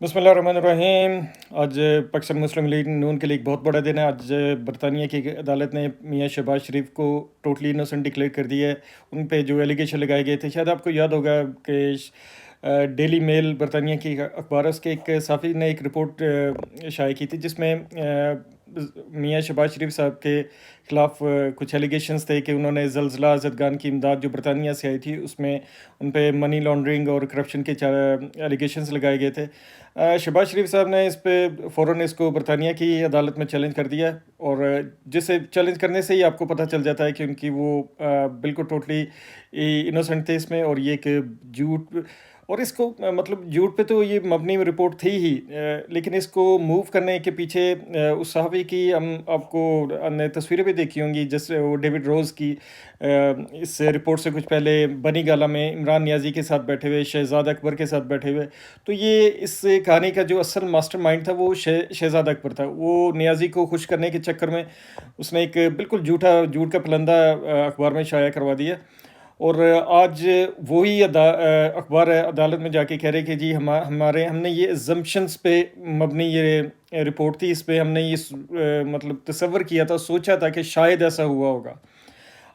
बिस्मिल्लाहिर्रहमानिर्रहीम। आज पाकिस्तान मुस्लिम लीग नून के लिए एक बहुत बड़ा दिन है। आज बरतानिया की अदालत ने मियां शहबाज शरीफ को टोटली इनोसेंट डिक्लेयर कर दिया है। उन पे जो एलिगेशन लगाए गए थे, शायद आपको याद होगा कि डेली मेल बरतानिया की अखबार है, उसके एक सहाफ़ी ने एक रिपोर्ट शाये की थी जिसमें मियां शहबाज शरीफ साहब के ख़िलाफ़ कुछ एलिगेशंस थे कि उन्होंने ज़लज़ला ज़दगान की इमदाद जो बरतानिया से आई थी उसमें उन पे मनी लॉन्ड्रिंग और करप्शन के एलिगेशंस लगाए गए थे। शहबाज शरीफ साहब ने इस पे फ़ौरन इसको बरतानिया की अदालत में चैलेंज कर दिया, और जिसे चैलेंज करने से ही आपको पता चल जाता है कि उनकी वो बिल्कुल टोटली इनोसेंट थे इसमें, और ये एक झूठ, और इसको मतलब झूठ पे तो ये मबनी रिपोर्ट थी ही, लेकिन इसको मूव करने के पीछे उस सहाफ़ी की हम आपको ने तस्वीरें भी देखी होंगी, जैसे वो डेविड रोज़ की इस रिपोर्ट से कुछ पहले बनी गाला में इमरान नियाज़ी के साथ बैठे हुए, शहज़ाद अकबर के साथ बैठे हुए। तो ये इस कहानी का जो असल मास्टरमाइंड था वो शहज़ाद अकबर था। वो नियाज़ी को खुश करने के चक्कर में उसने एक बिल्कुल झूठ का पलंदा अखबार में शाया करवा दिया, और आज वही अखबार अदालत में जाके कह रहे कि जी हमने ये एजम्पशंस पे मबनी ये रिपोर्ट थी, इस पे हमने ये मतलब तसव्वुर किया था, सोचा था कि शायद ऐसा हुआ होगा।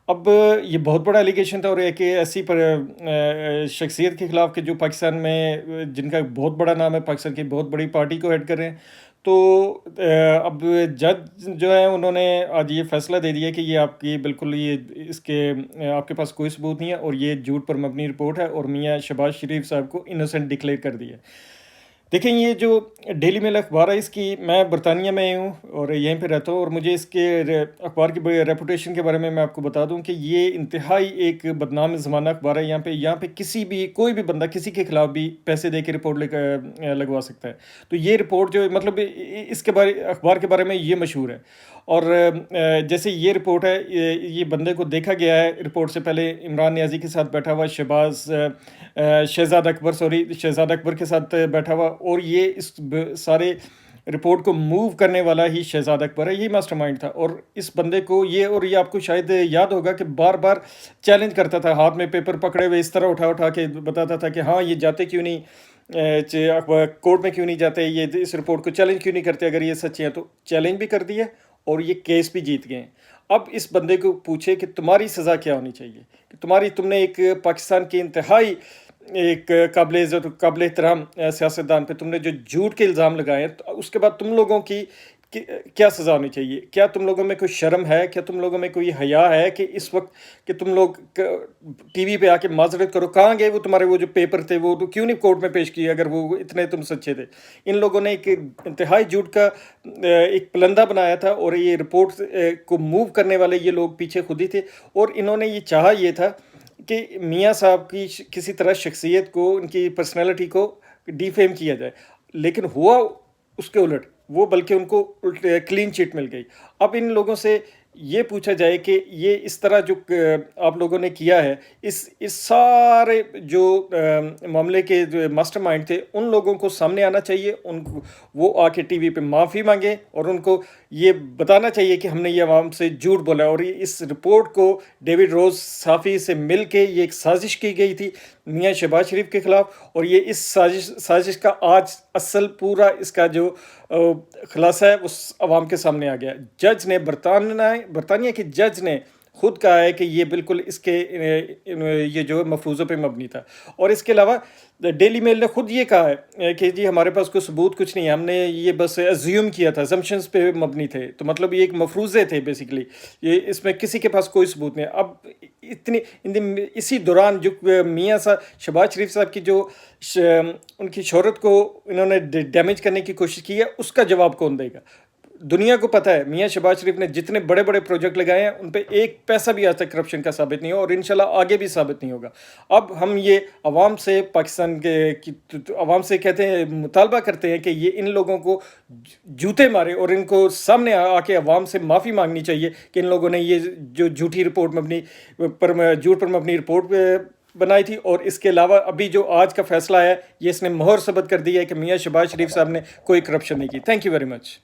अब ये बहुत बड़ा एलिगेशन था, और एक ऐसी पर शख्सियत के ख़िलाफ़ कि जो पाकिस्तान में जिनका बहुत बड़ा नाम है, पाकिस्तान की बहुत बड़ी पार्टी को हेड कर रहे हैं। तो अब जज जो है उन्होंने आज ये फ़ैसला दे दिया कि ये आपकी बिल्कुल ये इसके आपके पास कोई सबूत नहीं है, और ये झूठ पर मबनी रिपोर्ट है, और मियां शहबाज शरीफ साहब को इनोसेंट डिक्लेयर कर दिया। देखें, ये जो डेली मेल अखबार है, इसकी मैं बरतानिया में हूँ और यहीं पे रहता हूँ, और मुझे इसके अखबार की रेपुटेशन के बारे में मैं आपको बता दूँ कि ये इंतहाई एक बदनाम ज़माना अखबार है। यहाँ पे कोई भी बंदा किसी के ख़िलाफ़ भी पैसे दे के रिपोर्ट लेकर लगवा सकता है। तो ये रिपोर्ट जो मतलब इसके बारे अखबार के बारे में ये मशहूर है, और जैसे ये रिपोर्ट है, ये बंदे को देखा गया है रिपोर्ट से पहले इमरान नियाज़ी के साथ बैठा हुआ, शहज़ाद अकबर के साथ बैठा हुआ, और ये इस सारे रिपोर्ट को मूव करने वाला ही शहज़ाद अकबर है, यही मास्टरमाइंड था। और इस बंदे को ये आपको शायद याद होगा कि बार बार चैलेंज करता था, हाथ में पेपर पकड़े हुए इस तरह उठा के बताता था कि हाँ, ये जाते क्यों नहीं, कोर्ट में क्यों नहीं जाते, ये इस रिपोर्ट को चैलेंज क्यों नहीं करते, अगर ये सच्ची है तो। चैलेंज भी कर दिया और ये केस भी जीत गए। अब इस बंदे को पूछे कि तुम्हारी सज़ा क्या होनी चाहिए, कि तुमने एक पाकिस्तान के इंतहाई एक काबिल इज़्ज़त काबिल एहतराम सियासतदान पे तुमने जो झूठ के इल्ज़ाम लगाए हैं, तो उसके बाद तुम लोगों की क्या सज़ा होनी चाहिए? क्या तुम लोगों में कोई शर्म है? क्या तुम लोगों में कोई हया है कि इस वक्त कि तुम लोग टीवी पे आके माजरत करो? कहाँ गए वो तुम्हारे वो जो पेपर थे, वो तो क्यों नहीं कोर्ट में पेश किए अगर वो इतने तुम सच्चे थे? इन लोगों ने एक इंतहाई झूठ का एक पलंदा बनाया था, और ये रिपोर्ट को मूव करने वाले ये लोग पीछे खुद ही थे, और इन्होंने ये चाहा ये था कि मियाँ साहब की किसी तरह शख्सियत को, उनकी पर्सनैलिटी को डिफेम किया जाए। लेकिन हुआ उसके उलट, वो बल्कि उनको क्लीन चिट मिल गई। अब इन लोगों से ये पूछा जाए कि ये इस तरह जो आप लोगों ने किया है, इस सारे जो मामले के जो मास्टरमाइंड थे, उन लोगों को सामने आना चाहिए, उनको वो आके टीवी पे माफ़ी मांगे, और उनको ये बताना चाहिए कि हमने ये आवाम से झूठ बोला, और इस रिपोर्ट को डेविड रोज़ साफ़ी से मिल के ये एक साजिश की गई थी मियां शहबाज शरीफ के ख़िलाफ़, और ये इस साजिश का आज असल पूरा इसका जो खुलासा है उस आवाम के सामने आ गया। जज ने बरतानिया के जज ने खुद कहा है कि ये बिल्कुल इसके ये जो मफरूज़ों पे मबनी था। और इसके अलावा डेली मेल ने खुद ये कहा है कि जी हमारे पास कोई सबूत कुछ नहीं है, हमने ये बस अज्यूम किया था, असम्पशंस पे मबनी थे। तो मतलब ये एक मफरूज़े थे बेसिकली, ये इसमें किसी के पास कोई सबूत नहीं है। अब इसी दौरान जो मियाँ शहबाज शरीफ साहब की जो उनकी शोहरत को इन्होंने डैमेज करने की कोशिश की है, उसका जवाब कौन देगा? दुनिया को पता है मियां शहबाज शरीफ ने जितने बड़े बड़े प्रोजेक्ट लगाए हैं, उन पे एक पैसा भी आज तक करप्शन का साबित नहीं हो, और इंशाल्लाह आगे भी साबित नहीं होगा। अब हम ये आवाम से, पाकिस्तान के आवाम से कहते हैं, मुतालबा करते हैं कि ये इन लोगों को जूते मारे, और इनको सामने आके आवाम से माफ़ी मांगनी चाहिए कि इन लोगों ने ये जो झूठ पर मबनी रिपोर्ट बनाई थी। और इसके अलावा अभी जो आज का फैसला है, ये इसने मोहर सबत कर दी है कि मियां शहबाज शरीफ साहब ने कोई करप्शन नहीं की। Thank you very much.